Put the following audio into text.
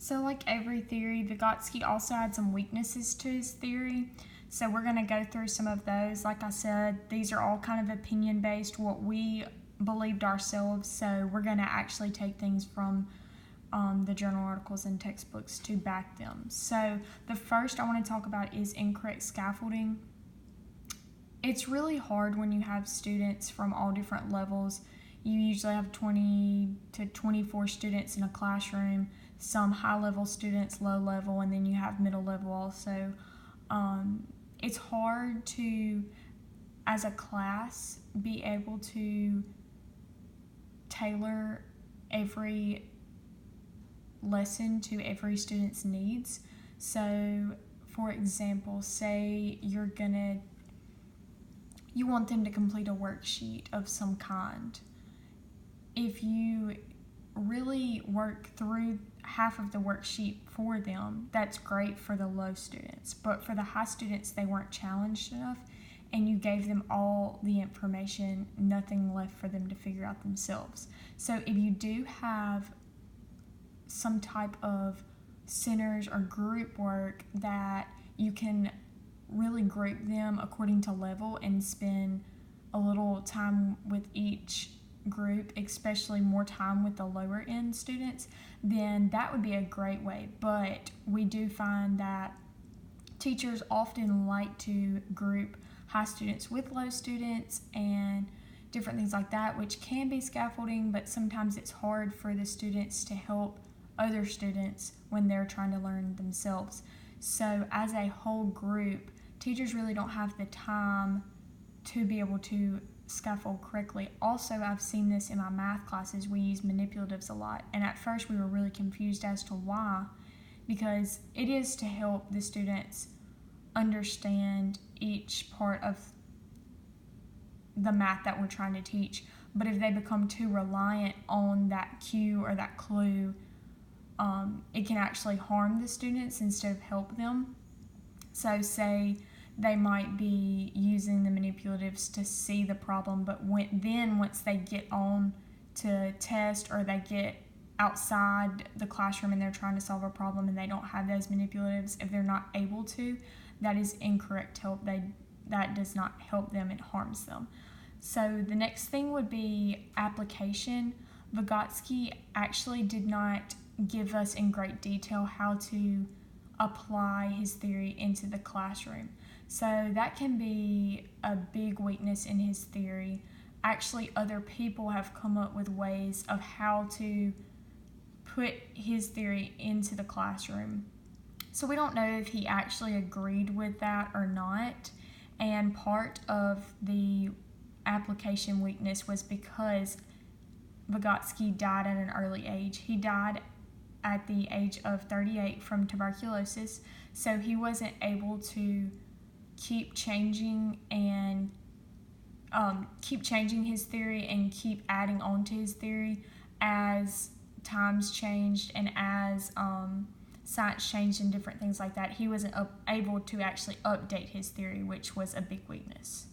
So like every theory, Vygotsky also had some weaknesses to his theory. So we're going to go through some of those. Like I said, these are all kind of opinion-based, what we believed ourselves. So we're going to actually take things from the journal articles and textbooks to back them. So the first I want to talk about is incorrect scaffolding. It's really hard when you have students from all different levels. You usually have 20 to 24 students in a classroom, some high-level students, low-level, and then you have middle-level also. It's hard to, as a class, be able to tailor every lesson to every student's needs. So, for example, say you want them to complete a worksheet of some kind. If you really work through half of the worksheet for them, that's great for the low students. But for the high students, they weren't challenged enough, and you gave them all the information, nothing left for them to figure out themselves. So if you do have some type of centers or group work that you can really group them according to level and spend a little time with each group, especially more time with the lower end students, then that would be a great way. But we do find that teachers often like to group high students with low students and different things like that, which can be scaffolding, but sometimes it's hard for the students to help other students when they're trying to learn themselves. So as a whole group, teachers really don't have the time to be able to scaffold correctly. Also, I've seen this in my math classes. We use manipulatives a lot, and at first we were really confused as to why, because it is to help the students understand each part of the math that we're trying to teach. But if they become too reliant on that cue or that clue, it can actually harm the students instead of help them. So say they might be using the manipulatives to see the problem, but once they get on to test or they get outside the classroom and they're trying to solve a problem and they don't have those manipulatives, if they're not able to, that is incorrect help. That does not help them, it harms them. So the next thing would be application. Vygotsky actually did not give us in great detail how to apply his theory into the classroom. So that can be a big weakness in his theory. Actually, other people have come up with ways of how to put his theory into the classroom. So we don't know if he actually agreed with that or not. And part of the application weakness was because Vygotsky died at an early age. He died at the age of 38 from tuberculosis, so he wasn't able to keep changing his theory and keep adding on to his theory as times changed and as science changed and different things like that. He wasn't able to actually update his theory, which was a big weakness.